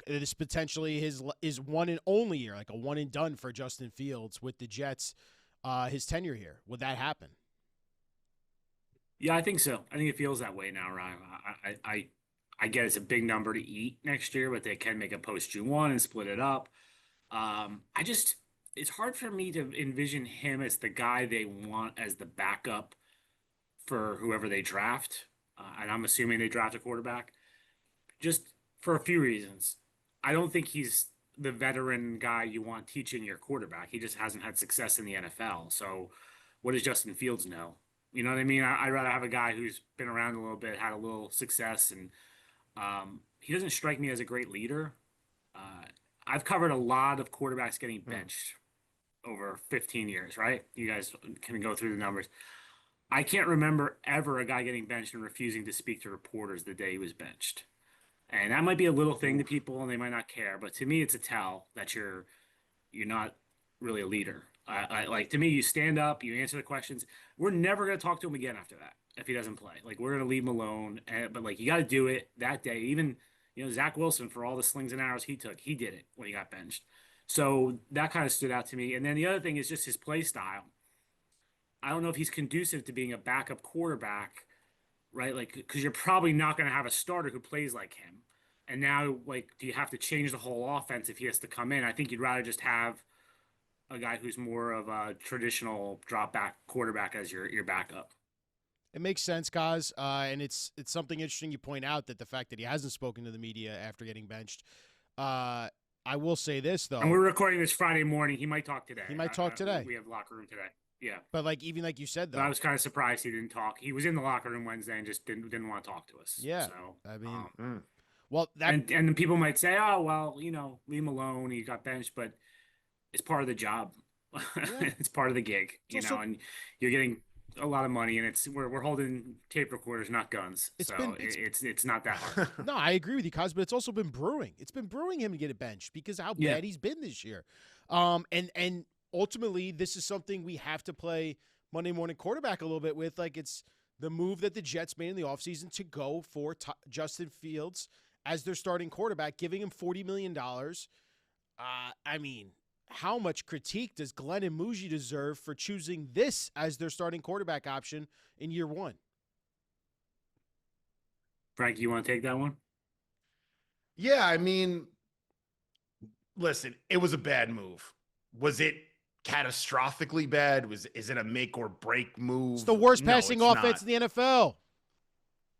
it is potentially his one and only year, like a one and done for Justin Fields with the Jets, his tenure here. Would that happen? Yeah, I think so. I think it feels that way now, Ryan. I get it's a big number to eat next year, but they can make a post June 1 and split it up. I just it's hard for me to envision him as the guy they want as the backup for whoever they draft. And I'm assuming they draft a quarterback just for a few reasons. I don't think he's the veteran guy you want teaching your quarterback. He just hasn't had success in the NFL. So what does Justin Fields know? You know what I mean? I'd rather have a guy who's been around a little bit, had a little success, and he doesn't strike me as a great leader. Uh, I've covered a lot of quarterbacks getting Hmm. benched over 15 years, right? You guys can go through the numbers. I can't remember ever a guy getting benched and refusing to speak to reporters the day he was benched. And that might be a little thing to Oof. people and they might not care, but to me it's a tell that you're not really a leader. Like to me, you stand up, you answer the questions. We're never going to talk to him again after that if he doesn't play. Like we're going to leave him alone. But like you got to do it that day. Even Zach Wilson for all the slings and arrows he took, he did it when he got benched. So that kind of stood out to me. And then the other thing is just his play style. I don't know if he's conducive to being a backup quarterback, right? Like because you're probably not going to have a starter who plays like him. And now, like, do you have to change the whole offense if he has to come in? I think you'd rather just have a guy who's more of a traditional drop back quarterback as your backup. It makes sense, guys, and it's something interesting you point out that the fact that he hasn't spoken to the media after getting benched. I will say this And we're though, recording this Friday morning. He might talk he today. might talk today, We have locker room today. Yeah, but like even like you said but I though, was kind of surprised he didn't talk. He was in the locker room Wednesday and just didn't want to talk to us. yeah, So, I mean, Mm. well that and then people might say, oh well, leave him alone. He got benched, but it's part of the job. yeah, It's part of the gig, it's also and you're getting a lot of money, and we're holding tape recorders, not guns. it's So been it's it's not that hard. no, I agree with you, Cos, but it's also been brewing. It's been brewing him to get a bench because of how Yeah. bad he's been this year. And ultimately, this is something we have to play Monday morning quarterback a little bit with. Like it's the move that the Jets made in the offseason to go for Justin Fields as their starting quarterback, giving him $40 million. I mean, how much critique does Glenn and Muji deserve for choosing this as their starting quarterback option in year one? Frank, you want to take that one? Yeah, I mean, listen, it was a bad move. Was it catastrophically bad? Is it a make or break It's the move? worst No, passing it's offense not. in the NFL.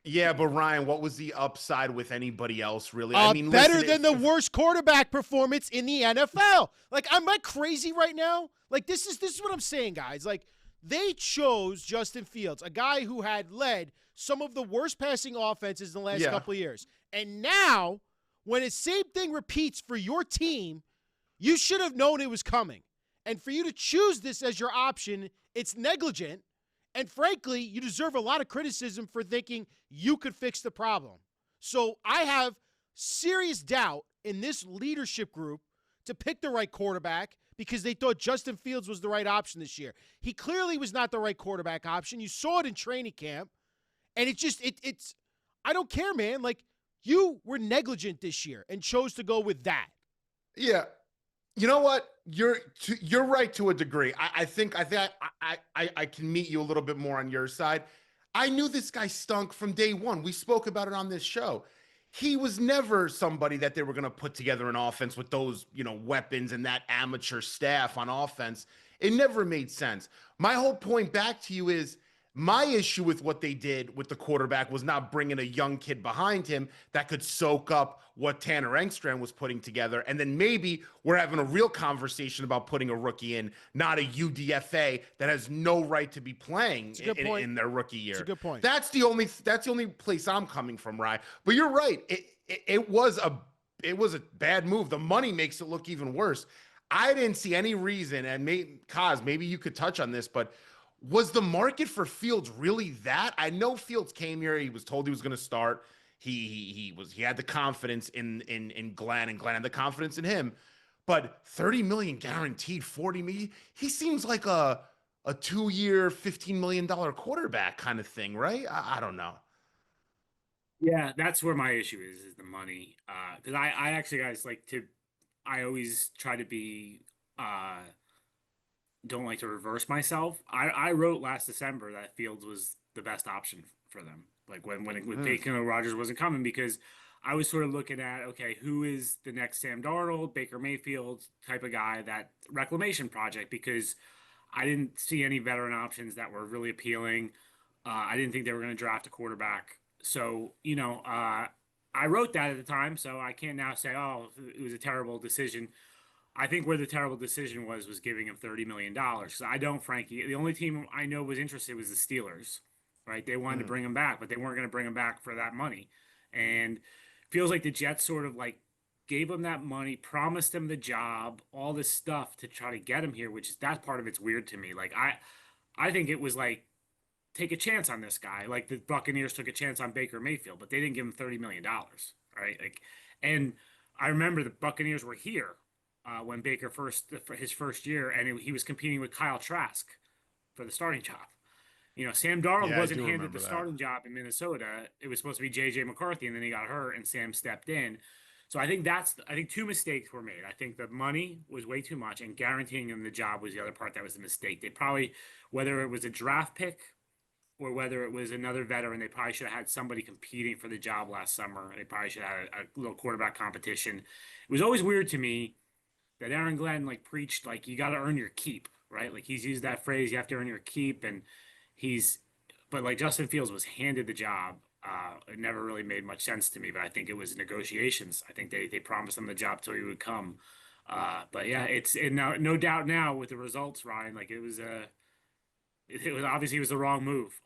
Yeah, but Ryan, what was the upside with anybody else, really? I mean, Better listen, than the worst quarterback performance in the NFL. Like, am I crazy right now? Like, this is what I'm saying, guys. Like, they chose Justin Fields, a guy who had led some of the worst passing offenses in the last yeah, couple of years. And now, when the same thing repeats for your team, you should have known it was coming. And for you to choose this as your option, it's negligent. And frankly, you deserve a lot of criticism for thinking you could fix the problem. So I have serious doubt in this leadership group to pick the right quarterback because they thought Justin Fields was the right option this year. He clearly was not the right quarterback option. You saw it in training camp. And it's I don't care, man. Like you were negligent this year and chose to go with that. yeah. You know what? You're right to a degree. I can meet you a little bit more on your side. I knew this guy stunk from day one. We spoke about it on this show. He was never somebody that they were going to put together an offense with those, weapons and that amateur staff on offense. It never made sense. My whole point back to you is my issue with what they did with the quarterback was not bringing a young kid behind him that could soak up what Tanner Engstrand was putting together. And then maybe we're having a real conversation about putting a rookie in, not a UDFA that has no right to be playing It's a good point. in their rookie It's a year. good point. That's the only place I'm coming from, Ryan. But you're right. It was a bad move. The money makes it look even worse. I didn't see any reason, and maybe you could touch on this, but was the market for Fields really that? I know Fields came here. He was told he was going to start. He had the confidence in Glenn, and Glenn had the confidence in him. But 30 million guaranteed, 40 million. He seems like a 2-year, $15 million quarterback kind of thing, right? I don't know. Yeah, that's where my issue is the money. Because I actually guys like to, I always try to be, uh, don't like to reverse myself. I wrote last December that Fields was the best option for them. Like when Mm. Bacon or Rogers wasn't coming because I was sort of looking at, okay, who is the next Sam Darnold, Baker Mayfield type of guy, that reclamation project, because I didn't see any veteran options that were really appealing. I didn't think they were going to draft a quarterback. So, I wrote that at the time, so I can't now say, oh, it was a terrible decision. I think where the terrible decision was giving him $30 million. So I don't, Frankie. The only team I know was interested was the Steelers, right? They wanted to Mm. bring him back, but they weren't going to bring him back for that money. And feels like the Jets sort of like gave him that money, promised him the job, all this stuff to try to get him here, which is that part of it's weird to me. Like I think it was like take a chance on this guy. Like the Buccaneers took a chance on Baker Mayfield, but they didn't give him $30 million, right? Like, and I remember the Buccaneers were here when Baker for his first year, and he was competing with Kyle Trask for the starting job. Sam Darnold Yeah, I wasn't do handed remember the that. starting job in Minnesota. It was supposed to be J.J. McCarthy, and then he got hurt, and Sam stepped in. So I think two mistakes were made. I think the money was way too much, and guaranteeing him the job was the other part that was the mistake. They probably, whether it was a draft pick or whether it was another veteran, they probably should have had somebody competing for the job last summer. They probably should have had a little quarterback competition. It was always weird to me that Aaron Glenn like preached like you got to earn your keep, right? Like he's used that phrase, you have to earn your keep, and he's, but like Justin Fields was handed the job. It never really made much sense to me, but I think it was negotiations. I think they promised him the job till he would come. But yeah, it's and no doubt now with the results, Ryan. Like it was obviously it was the wrong move.